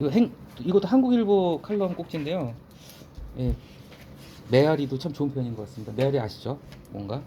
이것도 한국일보 칼럼 꼭지인데요. 예, 메아리도 참 좋은 표현인 것 같습니다. 메아리 아시죠? 뭔가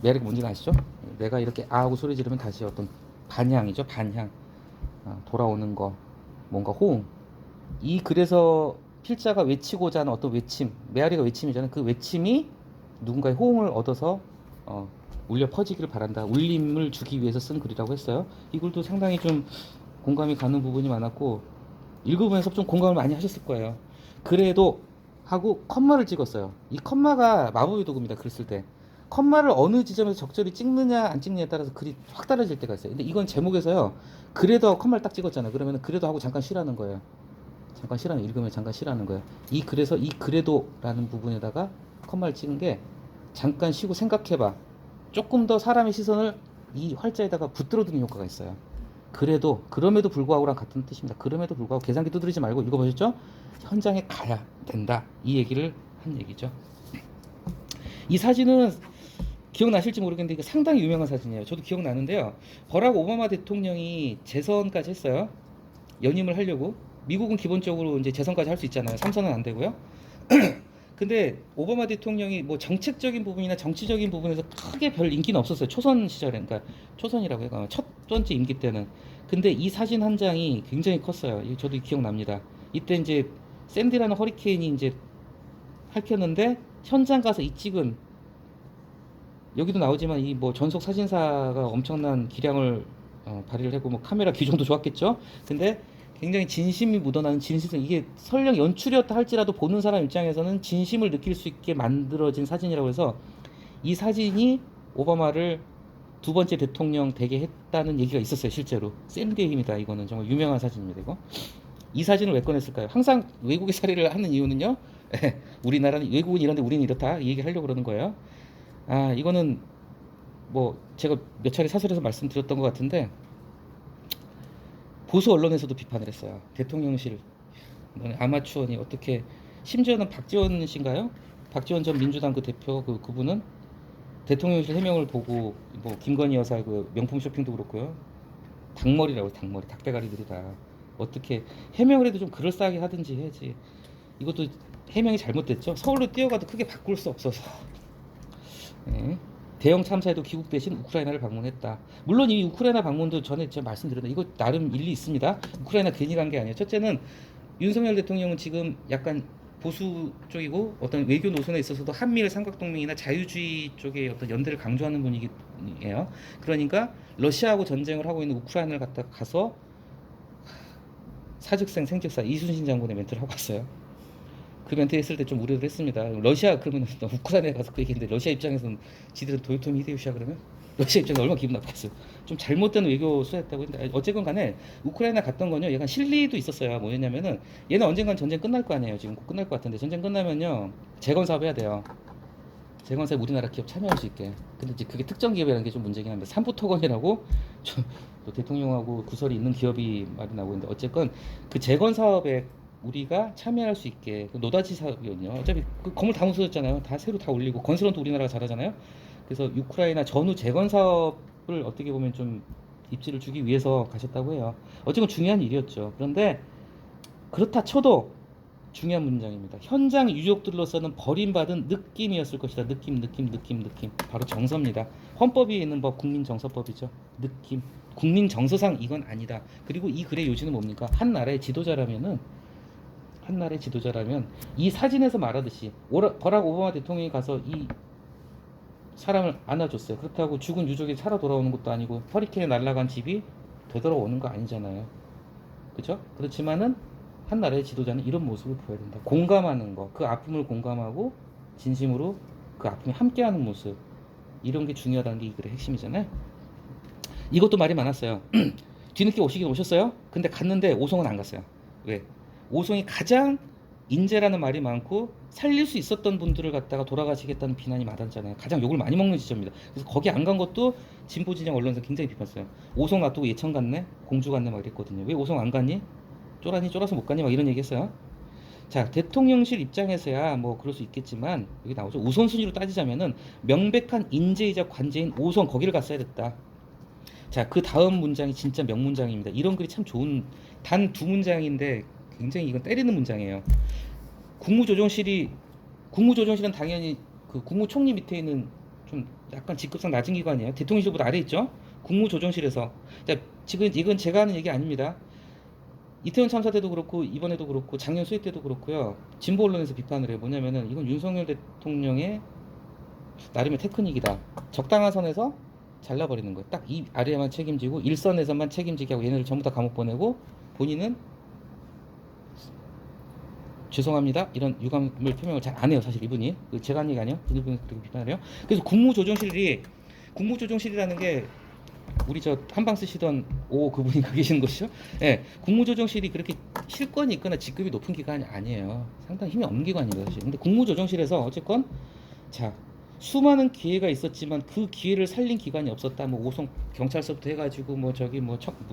메아리가 뭔지는 아시죠? 내가 이렇게 아하고 소리 지르면 다시 어떤 반향이죠. 반향. 돌아오는 거, 뭔가 호응. 그래서 필자가 외치고자 하는 어떤 외침, 메아리가 외침이잖아요. 그 외침이 누군가의 호응을 얻어서 어, 울려 퍼지기를 바란다. 울림을 주기 위해서 쓴 글이라고 했어요. 이 글도 상당히 좀 공감이 가는 부분이 많았고, 읽어보면서 좀 공감을 많이 하셨을 거예요. 그래도 하고 컴마를 찍었어요. 이 컴마가 마법의 도구입니다. 글 쓸 때. 컴마를 어느 지점에서 적절히 찍느냐 안 찍느냐에 따라서 글이 확 달라질 때가 있어요. 근데 이건 제목에서요. 그래도 하고 컴마를 딱 찍었잖아요. 그러면 그래도 하고 잠깐 쉬라는 거예요. 잠깐 쉬라는, 읽으면 잠깐 쉬라는 거예요. 그래서 이 그래도라는 부분에다가 컴마를 찍은 게 잠깐 쉬고 생각해봐. 조금 더 사람의 시선을 이 활자에다가 붙들어 두는 효과가 있어요. 그래도, 그럼에도 불구하고랑 같은 뜻입니다. 그럼에도 불구하고 계산기 두드리지 말고 읽어보셨죠? 현장에 가야 된다. 이 얘기를 한 얘기죠. 이 사진은 기억나실지 모르겠는데 이게 상당히 유명한 사진이에요. 저도 기억나는데요. 버락 오바마 대통령이 재선까지 했어요. 연임을 하려고. 미국은 기본적으로 이제 재선까지 할 수 있잖아요. 3선은 안 되고요. 근데 오바마 대통령이 뭐 정책적인 부분이나 정치적인 부분에서 크게 별 인기는 없었어요. 초선 시절에. 그러니까 초선이라고 해요. 첫 번째 임기 때는. 근데 이 사진 한 장이 굉장히 컸어요. 저도 기억납니다. 이때 이제 샌디라는 허리케인이 이제 핥혔는데 현장 가서 이 찍은, 여기도 나오지만 이 뭐 전속 사진사가 엄청난 기량을 발휘를 하고 뭐 카메라 기종도 좋았겠죠. 근데 굉장히 진심이 묻어나는 진실성, 이게 설령 연출이었다 할지라도 보는 사람 입장에서는 진심을 느낄 수 있게 만들어진 사진이라고 해서 이 사진이 오바마를 두 번째 대통령 되게 했다는 얘기가 있었어요. 실제로 샌디의 힘이다. 이거는 정말 유명한 사진입니다. 이 사진을 왜 꺼냈을까요? 항상 외국의 사례를 하는 이유는요. 우리나라는 외국은 이런데 우리는 이렇다, 이 얘기 하려고 그러는 거예요. 이거는 뭐 제가 몇 차례 사설에서 말씀드렸던 것 같은데, 보수 언론에서도 비판을 했어요. 대통령실 아마추어니 어떻게, 심지어는 박지원 씨인가요? 박지원 전 민주당 그 대표, 그분은 대통령실 해명을 보고 뭐 김건희 여사 그 명품 쇼핑도 그렇고요. 닭머리라고, 닭머리, 닭대가리들이 다 어떻게 해명을 해도 좀 그럴싸하게 하든지 해야지. 이것도 해명이 잘못됐죠. 서울로 뛰어가도 크게 바꿀 수 없어서. 네. 대형 참사에도 귀국 대신 우크라이나를 방문했다. 물론 이 우크라이나 방문도 전에 제가 말씀드렸는데 이거 나름 일리 있습니다. 우크라이나 괜히 간 게 아니에요. 첫째는 윤석열 대통령은 지금 약간 보수 쪽이고 어떤 외교 노선에 있어서도 한미일 삼각동맹이나 자유주의 쪽의 어떤 연대를 강조하는 분이에요. 그러니까 러시아하고 전쟁을 하고 있는 우크라이나를 가서 사즉생 생즉사 이순신 장군의 멘트를 하고 왔어요. 그 멘트 했을 때 좀 우려를 했습니다. 러시아, 그러면 우크라이나에 가서 그 얘기인데 러시아 입장에서는 지들은 도요토미 히데요시야 그러면 러시아 입장에서 얼마나 기분 나빴어요. 좀 잘못된 외교 수였다고 했는데 어쨌건 간에 우크라이나 갔던 건요, 약간 실리도 있었어요. 뭐였냐면은 얘는 언젠간 전쟁 끝날 거 아니에요. 지금 곧 끝날 것 같은데 전쟁 끝나면요 재건 사업 해야 돼요. 재건 사업 우리나라 기업 참여할 수 있게. 근데 이제 그게 특정 기업이라는 게 좀 문제긴 한데, 삼부토건이라고 또 대통령하고 구설이 있는 기업이 말이 나오고 있는데, 어쨌건 그 재건 사업에 우리가 참여할 수 있게, 그 노다지 사업이거든요. 어차피 그 건물 다 무너졌잖아요. 다 새로 다 올리고 건설원도 우리나라가 잘하잖아요. 그래서 우크라이나 전후 재건 사업을 어떻게 보면 좀 입지를 주기 위해서 가셨다고 해요. 어쨌건 중요한 일이었죠. 그런데 그렇다 쳐도 중요한 문장입니다. 현장 유족들로서는 버림받은 느낌이었을 것이다. 느낌. 바로 정서입니다. 헌법에 있는 법, 국민정서법이죠. 느낌. 국민정서상 이건 아니다. 그리고 이 글의 요지는 뭡니까? 한 나라의 지도자라면 이 사진에서 말하듯이 버락 오바마 대통령이 가서 이 사람을 안아줬어요. 그렇다고 죽은 유족이 살아 돌아오는 것도 아니고 허리케인에 날아간 집이 되돌아오는 거 아니잖아요. 그죠? 그렇지만은 한 나라의 지도자는 이런 모습을 보여야 된다. 공감하는 거, 그 아픔을 공감하고 진심으로 그 아픔에 함께하는 모습, 이런 게 중요하다는 게 이 글의 핵심이잖아요. 이것도 말이 많았어요. 뒤늦게 오시긴 오셨어요. 근데 갔는데 오송은 안 갔어요. 왜? 오송이 가장 인재라는 말이 많고 살릴 수 있었던 분들을 갖다가 돌아가시겠다는 비난이 많았잖아요. 가장 욕을 많이 먹는 지점입니다. 그래서 거기 안 간 것도 진보 진영 언론에서 굉장히 비판했어요. 오송 놔두고 예천 갔네, 공주 갔네 막 이랬거든요. 왜 오송 안 갔니? 쫄아서 못 갔니? 막 이런 얘기했어요. 자, 대통령실 입장에서야 뭐 그럴 수 있겠지만 여기 나오죠. 우선순위로 따지자면은 명백한 인재이자 관제인 오송, 거기를 갔어야 됐다. 자, 그 다음 문장이 진짜 명문장입니다. 이런 글이 참 좋은 단 두 문장인데 굉장히 이건 때리는 문장이에요. 국무조정실이 국무조정실은 당연히 그 국무총리 밑에 있는 좀 약간 직급상 낮은 기관이에요. 대통령실보다 아래 있죠. 국무조정실에서 자, 지금 이건 제가 하는 얘기 아닙니다. 이태원 참사 때도 그렇고 이번에도 그렇고 작년 수해 때도 그렇고요. 진보 언론에서 비판을 해요. 뭐냐면은 이건 윤석열 대통령의 나름의 테크닉이다. 적당한 선에서 잘라버리는 거예요. 딱 이 아래에만 책임지고 일선에서만 책임지게 하고 얘네를 전부 다 감옥 보내고 본인은 죄송합니다. 이런 유감을 표명을 잘 안 해요. 사실 이분이 제가 한 얘기 아니에요. 이분이 그렇게 비판을 해요. 그래서 국무조정실이라는 게 우리 저 한방 쓰시던 그분이 가 계시는 것이죠. 예, 국무조정실이 그렇게 실권이 있거나 직급이 높은 기관이 아니에요. 상당히 힘이 없는 기관입니다, 사실. 근데 국무조정실에서 어쨌건 자 수많은 기회가 있었지만 그 기회를 살린 기관이 없었다. 뭐 오송 경찰서부터 해가지고 뭐 저기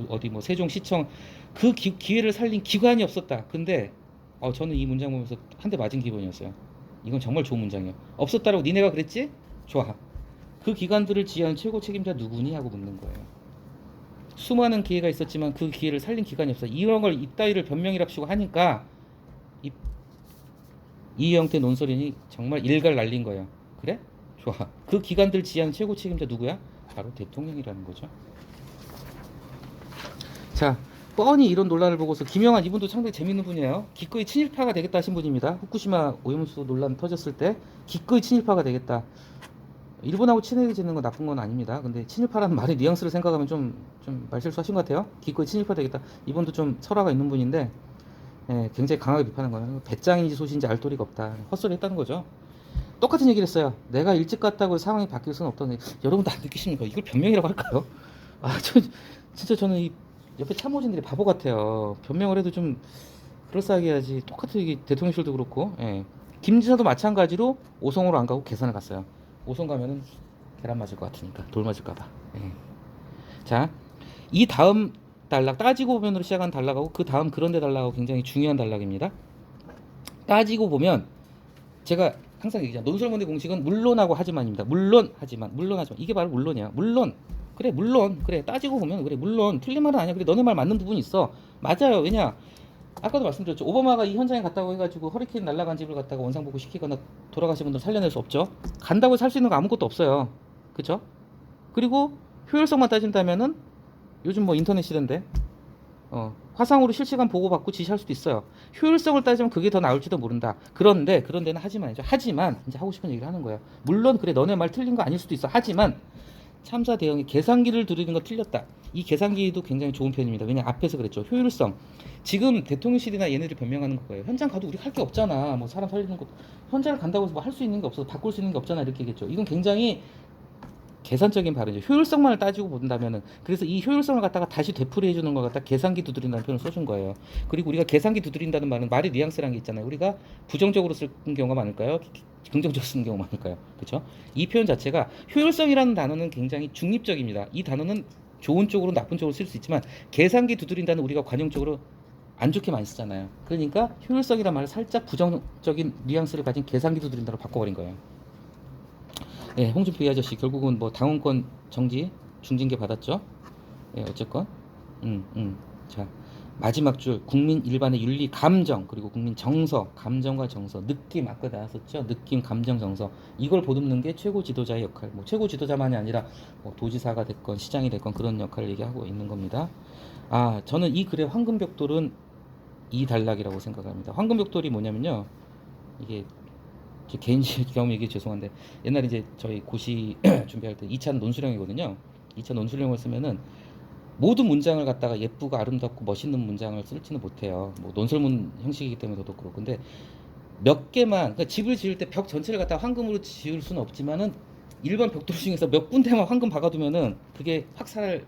어디 뭐 세종시청 그 기회를 살린 기관이 없었다. 근데 저는 이 문장 보면서 한 대 맞은 기분이었어요. 이건 정말 좋은 문장이에요. 없었다라고 니네가 그랬지? 좋아. 그 기관들을 지휘하는 최고 책임자 누구니? 하고 묻는 거예요. 수많은 기회가 있었지만 그 기회를 살린 기관이 없어. 이런 걸 이따위를 변명이랍시고 하니까 이 형태 논설인이 정말 일갈 날린 거예요. 그래? 좋아. 그 기관들 지휘하는 최고 책임자 누구야? 바로 대통령이라는 거죠. 자, 뻔히 이런 논란을 보고서 김영한 이분도 상당히 재밌는 분이에요. 기꺼이 친일파가 되겠다 하신 분입니다. 후쿠시마 오염수 논란 터졌을 때 기꺼이 친일파가 되겠다. 일본하고 친해지는 건 나쁜 건 아닙니다. 근데 친일파라는 말의 뉘앙스를 생각하면 좀 말실수하신 것 같아요. 기꺼이 친일파 되겠다. 이분도 좀 설화가 있는 분인데 굉장히 강하게 비판한 거예요. 배짱인지 소신인지 알 도리가 없다. 헛소리 했다는 거죠. 똑같은 얘기를 했어요. 내가 일찍 갔다고 상황이 바뀔 수는 없다는. 여러분도 안 느끼십니까? 이걸 변명이라고 할까요? 진짜 저는 이 옆에 참모진들이 바보 같아요. 변명을 해도 좀 그럴싸하게 해야지. 똑같은 얘기 대통령실도 그렇고 김지사도 마찬가지로 오송으로 안 가고 계산을 갔어요. 오송 가면은 계란 맞을 것 같으니까 돌 맞을까봐. 자, 이 다음 단락 따지고 보면으로 시작한 단락하고 그 다음 그런데 단락하고 굉장히 중요한 단락입니다. 따지고 보면 제가 항상 얘기하잖아요. 논설문의 공식은 물론하고 하지만입니다. 물론 하지만 이게 바로 물론이야. 물론 그래 따지고 보면 그래 물론 틀린 말은 아니야. 그래 너네 말 맞는 부분이 있어. 맞아요. 왜냐 아까도 말씀드렸죠. 오바마가 이 현장에 갔다고 해가지고 허리케인 날아간 집을 갔다가 원상복구 시키거나 돌아가신 분들 살려낼 수 없죠. 간다고 살 수 있는 거 아무것도 없어요. 그죠? 그리고 효율성만 따진다면은 요즘 뭐 인터넷 시대인데 화상으로 실시간 보고받고 지시할 수도 있어요. 효율성을 따지면 그게 더 나을지도 모른다. 그런데는 하지만이죠. 하지만 이제 하고 싶은 얘기를 하는 거예요. 물론 그래 너네 말 틀린 거 아닐 수도 있어. 하지만 참사 대응에 계산기를 두드리는 거 틀렸다. 이 계산기도 굉장히 좋은 편입니다. 왜냐 앞에서 그랬죠. 효율성. 지금 대통령실이나 얘네들 변명하는 거예요. 현장 가도 우리 할 게 없잖아. 뭐 사람 살리는 것 현장을 간다고 해서 뭐 할 수 있는 게 없어. 바꿀 수 있는 게 없잖아. 이렇게 얘기했죠. 이건 굉장히 계산적인 발언이죠. 효율성만을 따지고 본다면은 그래서 이 효율성을 갖다가 다시 되풀이해 주는 걸 갖다 계산기 두드린다는 표현을 써준 거예요. 그리고 우리가 계산기 두드린다는 말은 말의 뉘앙스라는 게 있잖아요. 우리가 부정적으로 쓰는 경우가 많을까요? 긍정적으로 쓰는 경우가 많을까요? 그렇죠? 이 표현 자체가 효율성이라는 단어는 굉장히 중립적입니다. 이 단어는 좋은 쪽으로 나쁜 쪽으로 쓸 수 있지만 계산기 두드린다는 우리가 관용적으로 안 좋게 많이 쓰잖아요. 그러니까 효율성이란 말을 살짝 부정적인 뉘앙스를 가진 계산기 두드린다로 바꿔버린 거예요. 홍준표 이 아저씨 결국은 뭐 당원권 정지 중징계 받았죠. 어쨌건 자 마지막 줄 국민 일반의 윤리 감정 그리고 국민 정서 감정과 정서 느낌 아까 나왔었죠. 느낌 감정 정서 이걸 보듬는 게 최고 지도자의 역할. 뭐 최고 지도자만이 아니라 뭐 도지사가 됐건 시장이 됐건 그런 역할을 얘기하고 있는 겁니다. 저는 이 글의 황금벽돌은 이 단락이라고 생각합니다. 황금벽돌이 뭐냐면요. 이게 제 개인적 경험 얘기 죄송한데 옛날에 이제 저희 고시 준비할 때 2차는 논술형이거든요. 2차 논술형을 쓰면은 모든 문장을 갖다가 예쁘고 아름답고 멋있는 문장을 쓸지는 못해요. 뭐 논설문 형식이기 때문에 더더 그렇고 근데 몇 개만 그러니까 집을 지을 때 벽 전체를 갖다가 황금으로 지을 수는 없지만은 일반 벽돌 중에서 몇 군데만 황금 박아두면은 그게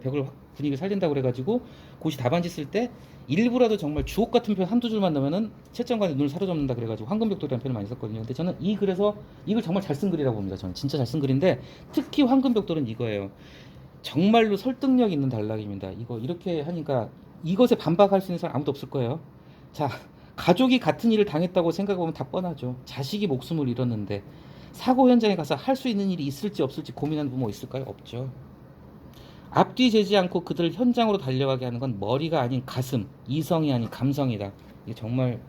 벽을 분위기를 살린다고 그래가지고 고시 답안지 쓸 때 일부라도 정말 주옥 같은 표현 한두 줄만 넣으면은 채점관의 눈을 사로잡는다 그래가지고 황금벽돌이라는 표현을 많이 썼거든요. 근데 저는 이 글에서 이걸 정말 잘 쓴 글이라고 봅니다. 저는 진짜 잘 쓴 글인데 특히 황금벽돌은 이거예요. 정말로 설득력 있는 단락입니다. 이거 이렇게 하니까 이것에 반박할 수 있는 사람 아무도 없을 거예요. 자, 가족이 같은 일을 당했다고 생각해보면 다 뻔하죠. 자식이 목숨을 잃었는데 사고 현장에 가서 할 수 있는 일이 있을지 없을지 고민하는 부모 있을까요? 없죠. 앞뒤 재지 않고 그들을 현장으로 달려가게 하는 건 머리가 아닌 가슴, 이성이 아닌 감성이다. 이게 정말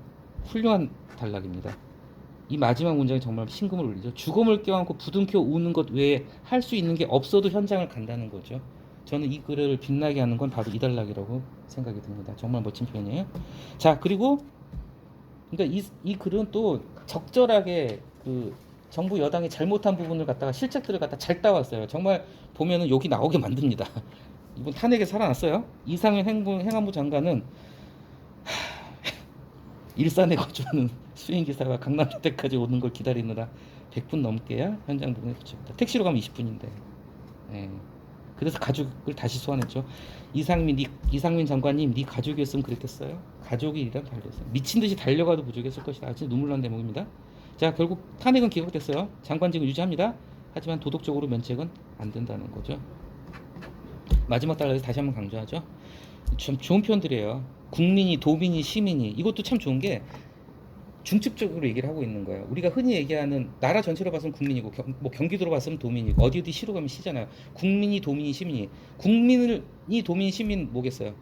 훌륭한 단락입니다. 이 마지막 문장이 정말 심금을 울리죠. 죽음을 껴안고 부둥켜 우는 것 외에 할 수 있는 게 없어도 현장을 간다는 거죠. 저는 이 글을 빛나게 하는 건 바로 이 단락이라고 생각이 듭니다. 정말 멋진 표현이에요. 자, 그리고 그러니까 이 글은 또 적절하게 그 정부 여당이 잘못한 부분을 갖다가 실책들을 갖다 잘 따왔어요. 정말 보면은 욕이 나오게 만듭니다. 이분 탄핵에 살아났어요. 이상현 행안부 장관은 일산에 거주하는 수행기사가 강남주택까지 오는 걸 기다리느라 100분 넘게야 현장 부근에 붙입니다. 택시로 가면 20분인데. 예. 그래서 가족을 다시 소환했죠. 이상민 장관님, 네 가족이었으면 그랬겠어요? 가족이 이란 달렸어요. 미친 듯이 달려가도 부족했을 것이다. 진짜 눈물 난 대목입니다. 자, 결국 탄핵은 기각됐어요. 장관직은 유지합니다. 하지만 도덕적으로 면책은 안 된다는 거죠. 마지막 단락에서 다시 한번 강조하죠. 참 좋은 표현들이에요. 국민이, 도민이, 시민이. 이것도 참 좋은 게 중첩적으로 얘기를 하고 있는 거예요. 우리가 흔히 얘기하는 나라 전체로 봤으면 국민이고 뭐 경기도로 봤으면 도민이고 어디 시로 가면 시잖아요. 국민이, 도민이, 시민이. 국민이, 도민, 시민 뭐겠어요?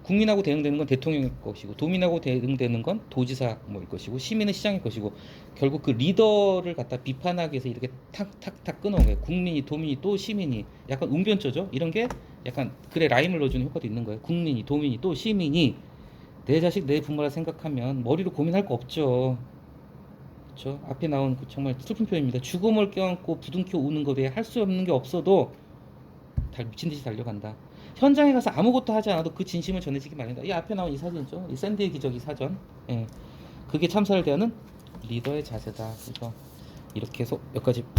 국민하고 대응되는 건 대통령일 것이고 도민하고 대응되는 건 도지사 뭐일 것이고 시민은 시장일 것이고 결국 그 리더를 갖다 비판하기 위해서 이렇게 탁탁탁 끊어온 거예요. 국민이, 도민이, 또 시민이. 약간 웅변조죠. 이런 게 약간 글에 라임을 넣어주는 효과도 있는 거예요. 국민이, 도민이, 또 시민이. 내 자식, 내 부모라 생각하면 머리로 고민할 거 없죠. 그렇죠? 앞에 나온 그 정말 슬픈 표현입니다. 죽음을 껴안고 부둥켜 우는 것 외에 할 수 없는 게 없어도 미친 듯이 달려간다. 현장에 가서 아무것도 하지 않아도 그 진심을 전해지기 마련이다. 이 앞에 나온 이 사진이죠. 이 샌디의 기적이 사전. 예. 그게 참사를 대하는 리더의 자세다. 그래서 이렇게 해서 몇 가지